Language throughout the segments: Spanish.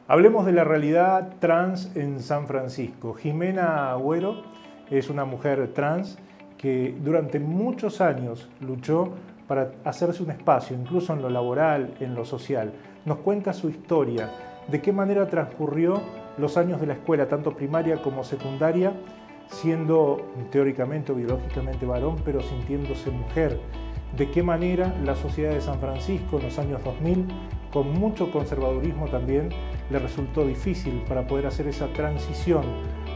Hablemos de la realidad trans en San Francisco. Jimena Agüero es una mujer trans que durante muchos años luchó para hacerse un espacio, incluso en lo laboral, en lo social. Nos cuenta su historia, de qué manera transcurrió los años de la escuela, tanto primaria como secundaria, siendo teóricamente o biológicamente varón, pero sintiéndose mujer. De qué manera la sociedad de San Francisco en los años 2000, con mucho conservadurismo también, le resultó difícil para poder hacer esa transición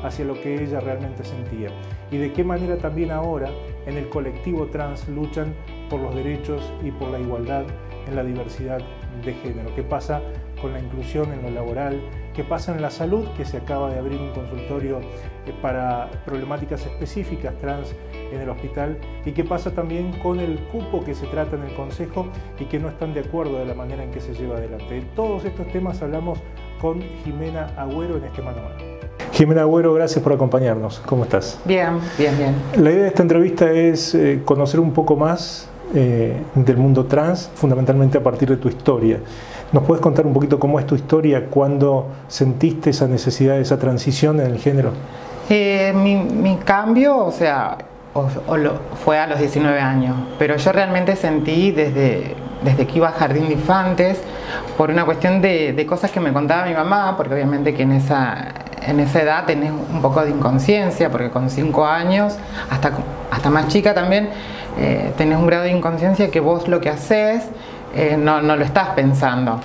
hacia lo que ella realmente sentía. Y de qué manera también ahora en el colectivo trans luchan por los derechos y por la igualdad en la diversidad de género. ¿Qué pasa con la inclusión en lo laboral? ¿Qué pasa en la salud? Que se acaba de abrir un consultorio para problemáticas específicas trans en el hospital. ¿Y qué pasa también con el cupo que se trata en el Consejo y que no están de acuerdo de la manera en que se lleva adelante? De todos estos temas hablamos con Jimena Agüero en este Mano a Mano. Jimena Agüero, gracias por acompañarnos. ¿Cómo estás? Bien, bien, bien. La idea de esta entrevista es conocer un poco más del mundo trans, fundamentalmente a partir de tu historia. ¿Nos puedes contar un poquito cómo es tu historia, cuándo sentiste esa necesidad, esa transición en el género? Mi cambio, fue a los 19 años, pero yo realmente sentí desde que iba a Jardín de Infantes, por una cuestión de cosas que me contaba mi mamá, porque obviamente que en esa edad tenés un poco de inconsciencia, porque con 5 años, hasta más chica también, tenés un grado de inconsciencia que vos lo que haces no lo estás pensando.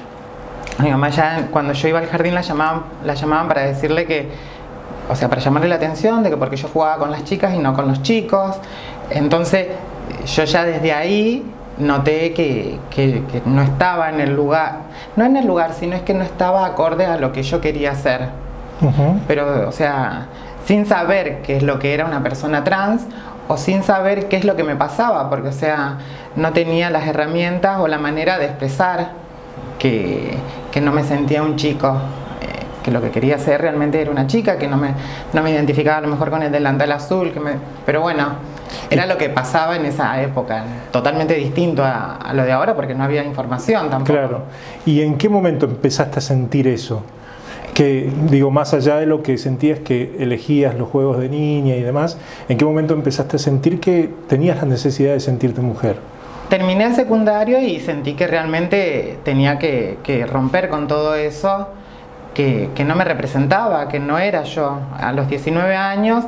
Mi mamá ya cuando yo iba al jardín la llamaban para decirle que, para llamarle la atención de que porque yo jugaba con las chicas y no con los chicos. Entonces yo ya desde ahí noté que no estaba en el lugar, no en el lugar, sino es que no estaba acorde a lo que yo quería hacer. Pero, sin saber qué es lo que era una persona trans o sin saber qué es lo que me pasaba, porque, no tenía las herramientas o la manera de expresar que no me sentía un chico, que lo que quería ser realmente era una chica, que no me identificaba a lo mejor con el delantal azul, pero bueno, era lo que pasaba en esa época, totalmente distinto a lo de ahora porque no había información tampoco. Claro. ¿Y en qué momento empezaste a sentir eso? Que, digo, más allá de lo que sentías que elegías los juegos de niña y demás, ¿en qué momento empezaste a sentir que tenías la necesidad de sentirte mujer? Terminé el secundario y sentí que realmente tenía que romper con todo eso que no me representaba, que no era yo. A los 19 años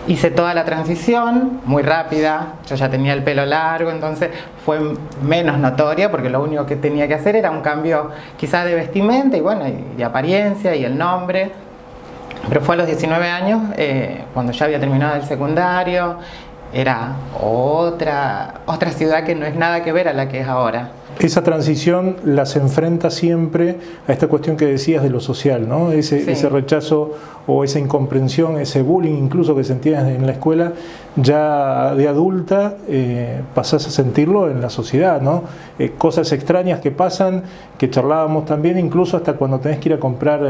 hice toda la transición, muy rápida, yo ya tenía el pelo largo, entonces fue menos notoria porque lo único que tenía que hacer era un cambio quizás de vestimenta y bueno, y de apariencia y el nombre. Pero fue a los 19 años, cuando ya había terminado el secundario, era otra ciudad que no es nada que ver a la que es ahora. Esa transición las enfrenta siempre a esta cuestión que decías de lo social, ¿no? Ese rechazo o esa incomprensión, ese bullying incluso que sentías en la escuela, ya de adulta pasás a sentirlo en la sociedad, ¿no? Cosas extrañas que pasan, que charlábamos también, incluso hasta cuando tenés que ir a comprar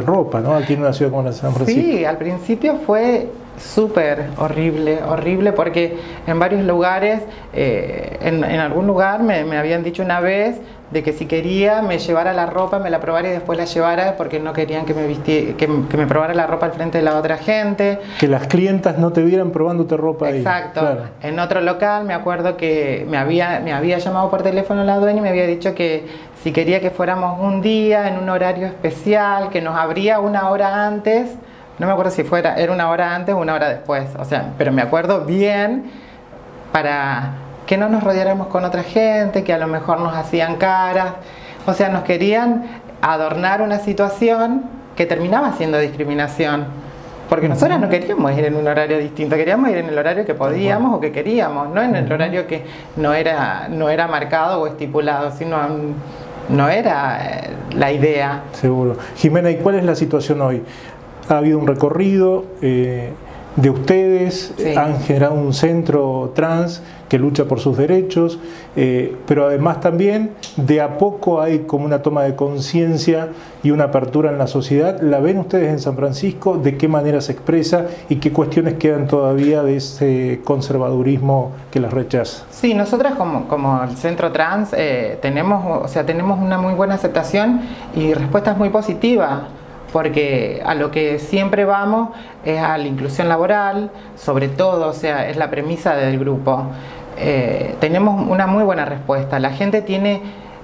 ropa, ¿no? Aquí en una ciudad como la de San Francisco. Sí, al principio fue súper horrible porque en varios lugares, en algún lugar me habían dicho una vez de que si quería me llevara la ropa, me la probara y después la llevara porque no querían que me probara la ropa al frente de la otra gente. Que las clientas no te vieran probándote ropa ahí. Exacto. Claro. En otro local me acuerdo que me había llamado por teléfono la dueña y me había dicho que si quería que fuéramos un día en un horario especial, que nos abría una hora antes. No me acuerdo si era una hora antes o una hora después, pero me acuerdo bien para que no nos rodeáramos con otra gente, que a lo mejor nos hacían caras, nos querían adornar una situación que terminaba siendo discriminación, porque nosotras no queríamos ir en un horario distinto, queríamos ir en el horario que podíamos o que queríamos, no en el horario que no era marcado o estipulado, sino no era la idea. Seguro. Jimena, ¿y cuál es la situación hoy? Ha habido un recorrido, de ustedes, Sí. han generado un centro trans que lucha por sus derechos, pero además también de a poco hay como una toma de conciencia y una apertura en la sociedad. ¿La ven ustedes en San Francisco? ¿De qué manera se expresa y qué cuestiones quedan todavía de ese conservadurismo que las rechaza? Sí, nosotras como el Centro Trans tenemos una muy buena aceptación y respuestas muy positivas, porque a lo que siempre vamos es a la inclusión laboral, sobre todo, o sea, es la premisa del grupo. Tenemos una muy buena respuesta. La gente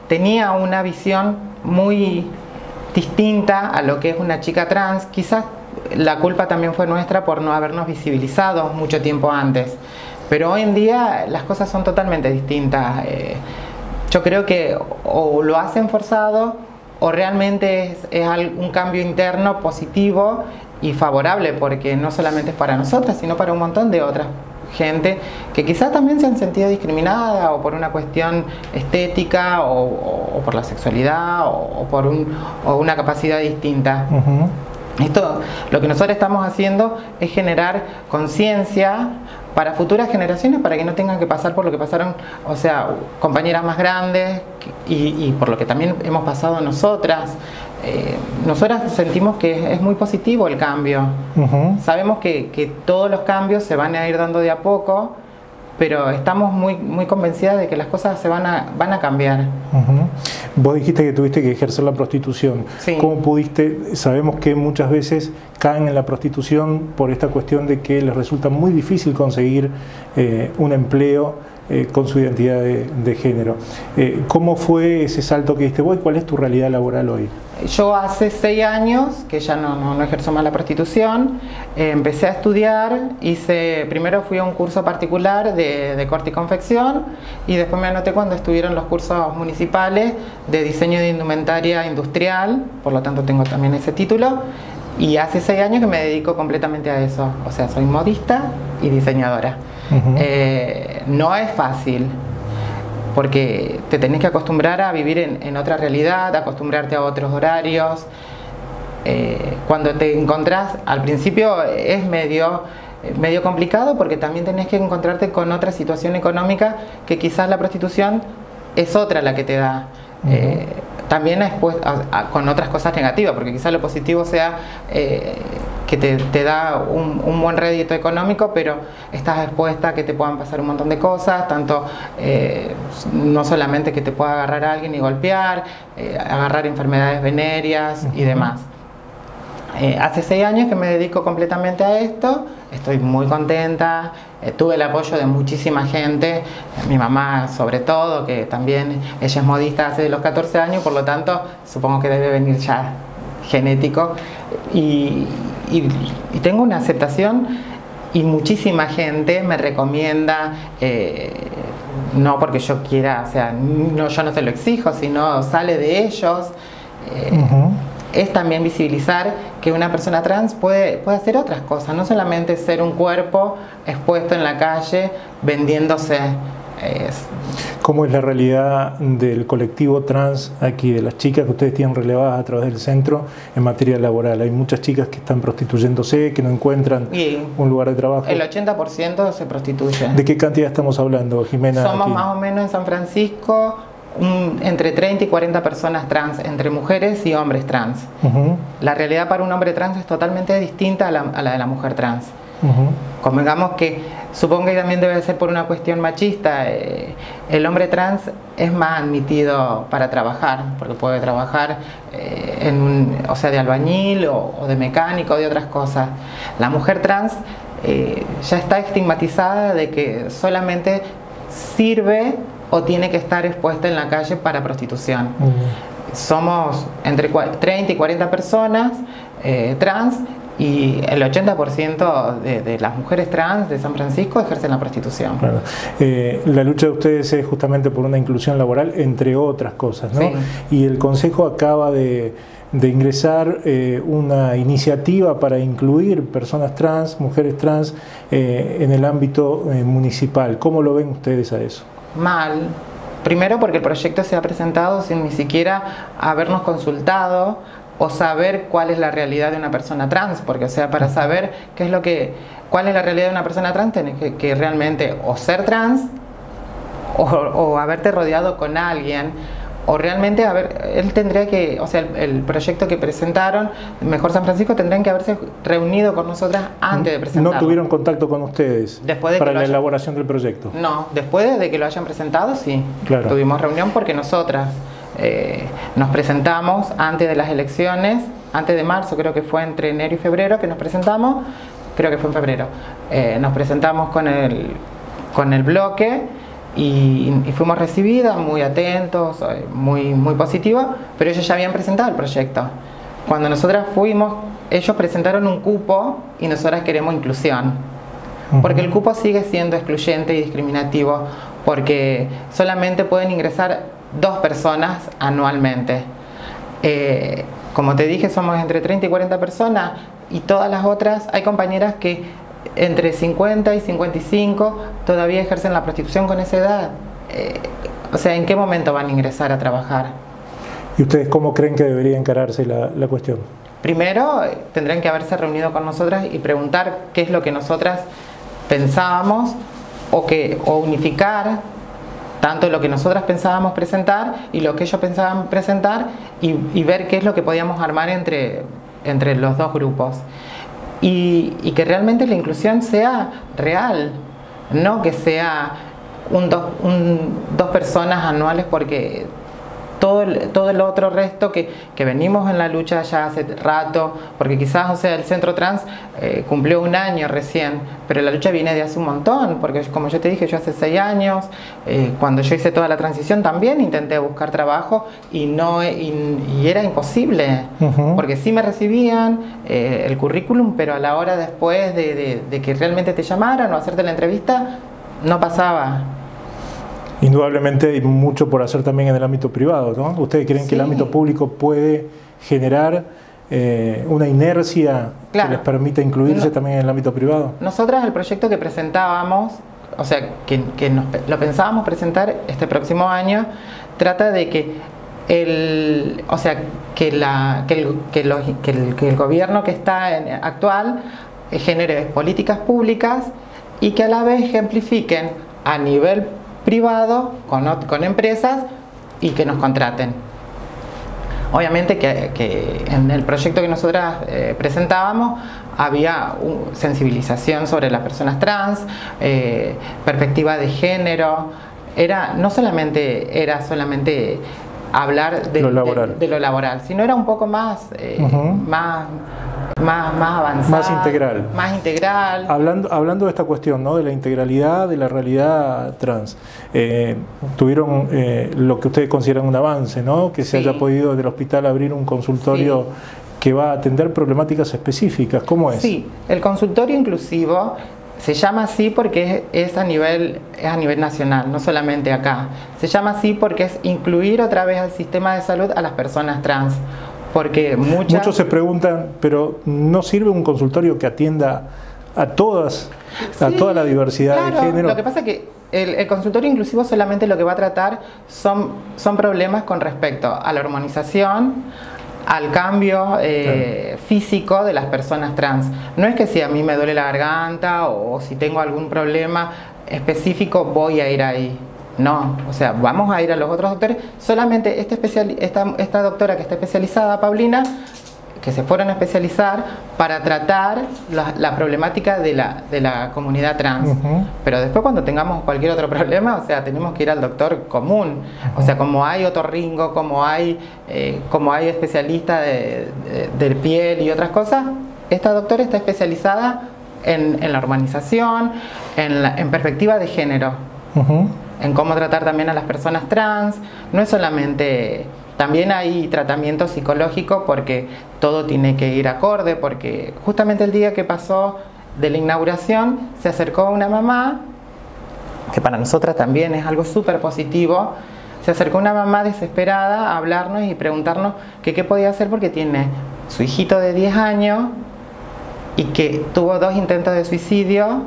tenía una visión muy distinta a lo que es una chica trans. Quizás la culpa también fue nuestra por no habernos visibilizado mucho tiempo antes. Pero hoy en día las cosas son totalmente distintas. Yo creo que o lo hacen forzado o realmente es un cambio interno positivo y favorable, porque no solamente es para nosotras, sino para un montón de otras gente que quizás también se han sentido discriminada o por una cuestión estética o por la sexualidad o por una capacidad distinta. Esto, lo que nosotros estamos haciendo es generar conciencia para futuras generaciones, para que no tengan que pasar por lo que pasaron, o sea, compañeras más grandes y por lo que también hemos pasado nosotras. Nosotras sentimos que es muy positivo el cambio. Sabemos que todos los cambios se van a ir dando de a poco, pero estamos muy convencidas de que las cosas se van a cambiar. Vos dijiste que tuviste que ejercer la prostitución. Sí. ¿Cómo pudiste? Sabemos que muchas veces caen en la prostitución por esta cuestión de que les resulta muy difícil conseguir un empleo con su identidad de género. ¿Cómo fue ese salto que diste vos y cuál es tu realidad laboral hoy? Yo hace 6 años que ya no ejerzo más la prostitución, empecé a estudiar, primero fui a un curso particular de corte y confección y después me anoté cuando estuvieron los cursos municipales de diseño de indumentaria industrial, por lo tanto tengo también ese título, y hace 6 años que me dedico completamente a eso, o sea, soy modista y diseñadora. No es fácil, porque te tenés que acostumbrar a vivir en otra realidad, acostumbrarte a otros horarios. Cuando te encontrás, al principio es medio complicado, porque también tenés que encontrarte con otra situación económica que quizás la prostitución es otra la que te da. También después con otras cosas negativas, porque quizás lo positivo sea que te da un buen rédito económico, pero estás expuesta a que te puedan pasar un montón de cosas, tanto no solamente que te pueda agarrar a alguien y golpear, agarrar enfermedades venéreas y demás. Hace 6 años que me dedico completamente a esto, estoy muy contenta, tuve el apoyo de muchísima gente, mi mamá sobre todo, que también ella es modista hace los 14 años, por lo tanto supongo que debe venir ya genético, y tengo una aceptación y muchísima gente me recomienda, no porque yo quiera, o sea, yo no se lo exijo, sino sale de ellos. Es también visibilizar que una persona trans puede hacer otras cosas, no solamente ser un cuerpo expuesto en la calle vendiéndose. ¿Cómo es la realidad del colectivo trans aquí, de las chicas que ustedes tienen relevadas a través del centro en materia laboral? Hay muchas chicas que están prostituyéndose, que no encuentran un lugar de trabajo. El 80% se prostituye. ¿De qué cantidad estamos hablando, Jimena? Somos aquí? más o menos en San Francisco entre 30 y 40 personas trans, entre mujeres y hombres trans. La realidad para un hombre trans es totalmente distinta a la de la mujer trans. Convengamos que, supongo que también debe ser por una cuestión machista, el hombre trans es más admitido para trabajar, porque puede trabajar o sea, de albañil o de mecánico o de otras cosas. La mujer trans ya está estigmatizada de que solamente sirve o tiene que estar expuesta en la calle para prostitución. Somos entre 30 y 40 personas trans, y el 80% de las mujeres trans de San Francisco ejercen la prostitución. Claro. La lucha de ustedes es justamente por una inclusión laboral, entre otras cosas, ¿no? Sí. Y el Consejo acaba de ingresar una iniciativa para incluir personas trans, mujeres trans, en el ámbito municipal. ¿Cómo lo ven ustedes a eso? Mal. Primero porque el proyecto se ha presentado sin ni siquiera habernos consultado o saber cuál es la realidad de una persona trans, porque o sea, para saber cuál es la realidad de una persona trans tenés que realmente o ser trans o haberte rodeado con alguien, o realmente él tendría que, o sea, el proyecto que presentaron, Mejor San Francisco, tendrían que haberse reunido con nosotras antes de presentarlo. ¿No tuvieron contacto con ustedes para la elaboración del proyecto? No, después de que lo hayan presentado, sí. Claro. Tuvimos reunión porque nosotras nos presentamos antes de las elecciones, antes de marzo, creo que fue entre enero y febrero que nos presentamos, creo que fue en febrero. Nos presentamos con el bloque y fuimos recibidas, muy atentos, muy positivos, pero ellos ya habían presentado el proyecto. Cuando nosotras fuimos, ellos presentaron un cupo y nosotras queremos inclusión, porque el cupo sigue siendo excluyente y discriminativo, porque solamente pueden ingresar 2 personas anualmente. Como te dije, somos entre 30 y 40 personas, y todas las otras, hay compañeras que entre 50 y 55 todavía ejercen la prostitución con esa edad. O sea, ¿en qué momento van a ingresar a trabajar? ¿Y ustedes cómo creen que debería encararse la cuestión? Primero, tendrán que haberse reunido con nosotras y preguntar qué es lo que nosotras pensábamos, o unificar tanto lo que nosotras pensábamos presentar y lo que ellos pensaban presentar, y ver qué es lo que podíamos armar entre los 2 grupos. Y que realmente la inclusión sea real, no que sea 2 personas anuales, porque todo el otro resto que venimos en la lucha ya hace rato, porque quizás, o sea, el Centro Trans cumplió 1 año recién, pero la lucha viene de hace un montón, porque como yo te dije, yo hace 6 años, cuando yo hice toda la transición también intenté buscar trabajo y era imposible, porque sí me recibían el currículum, pero a la hora después de que realmente te llamaran o hacerte la entrevista, no pasaba. Indudablemente hay mucho por hacer también en el ámbito privado, ¿no? ¿Ustedes creen que el ámbito público puede generar una inercia que les permita incluirse también en el ámbito privado? Nosotras, el proyecto que presentábamos, o sea, que lo pensábamos presentar este próximo año, trata de que el gobierno que está actual genere políticas públicas y que a la vez ejemplifiquen a nivel privado con empresas y que nos contraten. Obviamente que en el proyecto que nosotras presentábamos había sensibilización sobre las personas trans, perspectiva de género. No solamente era hablar de lo laboral, sino era un poco más avanzado, más integral. Hablando de esta cuestión, ¿no?, de la integralidad de la realidad trans, tuvieron lo que ustedes consideran un avance, ¿no?, que se haya podido desde el hospital abrir un consultorio que va a atender problemáticas específicas. ¿Cómo es? Sí, el consultorio inclusivo se llama así porque es a nivel nacional, no solamente acá. Se llama así porque es incluir otra vez al sistema de salud a las personas trans. Porque muchos se preguntan, pero ¿no sirve un consultorio que atienda a toda la diversidad de género? Lo que pasa es que el consultorio inclusivo solamente lo que va a tratar son problemas con respecto a la hormonización, al cambio físico de las personas trans. No es que si a mí me duele la garganta o si tengo algún problema específico voy a ir ahí. No, o sea, vamos a ir a los otros doctores. Solamente esta doctora que está especializada, Paulina, que se fueron a especializar para tratar la problemática de la comunidad trans. Pero después, cuando tengamos cualquier otro problema, o sea, tenemos que ir al doctor común. O sea, como hay otorrinco, como hay especialista de piel y otras cosas, esta doctora está especializada en la hormonización, en perspectiva de género. En cómo tratar también a las personas trans. No es solamente, también hay tratamiento psicológico, porque todo tiene que ir acorde, porque justamente el día que pasó de la inauguración se acercó una mamá, que para nosotras también es algo súper positivo. Se acercó una mamá desesperada a hablarnos y preguntarnos qué podía hacer, porque tiene su hijito de 10 años y que tuvo 2 intentos de suicidio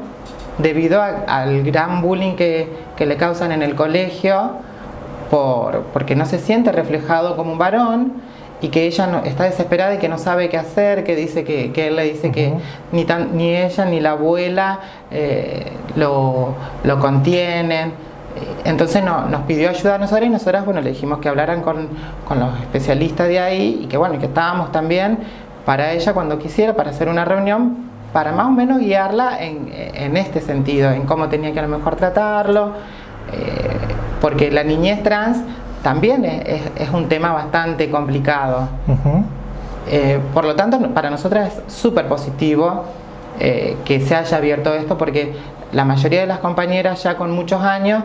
debido al gran bullying que le causan en el colegio, porque no se siente reflejado como un varón y que ella está desesperada y que no sabe qué hacer, que dice que él le dice que ni ella ni la abuela lo contienen. Entonces nos pidió ayuda a nosotras y nosotras, bueno, le dijimos que hablaran con los especialistas de ahí y que bueno, que estábamos también para ella cuando quisiera, para hacer una reunión, para más o menos guiarla en este sentido, en cómo tenía que a lo mejor tratarlo, porque la niñez trans también es un tema bastante complicado. Por lo tanto, para nosotras es súper positivo que se haya abierto esto, porque la mayoría de las compañeras ya con muchos años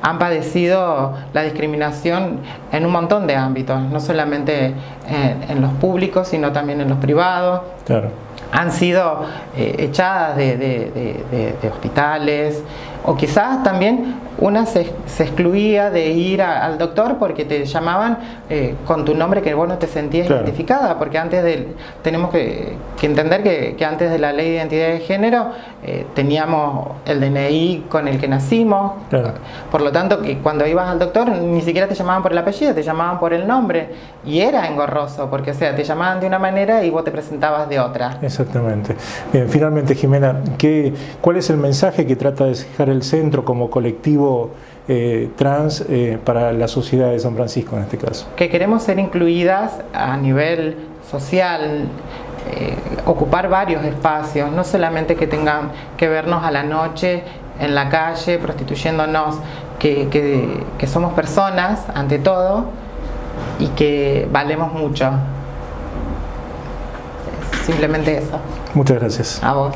han padecido la discriminación en un montón de ámbitos, no solamente en los públicos, sino también en los privados. Claro. Han sido echadas de hospitales, o quizás también una se excluía de ir al doctor porque te llamaban con tu nombre que vos no te sentías identificada, porque tenemos que entender que antes de la ley de identidad de género teníamos el DNI con el que nacimos, por lo tanto que cuando ibas al doctor ni siquiera te llamaban por el apellido, te llamaban por el nombre, y era engorroso porque, o sea, te llamaban de una manera y vos te presentabas de otra. Exactamente. Bien, finalmente, Jimena, ¿cuál es el mensaje que trata de dejar el centro como colectivo trans para la sociedad de San Francisco en este caso? Que queremos ser incluidas a nivel social, ocupar varios espacios, no solamente que tengan que vernos a la noche en la calle prostituyéndonos, que somos personas ante todo y que valemos mucho. Simplemente eso. Muchas gracias. A vos.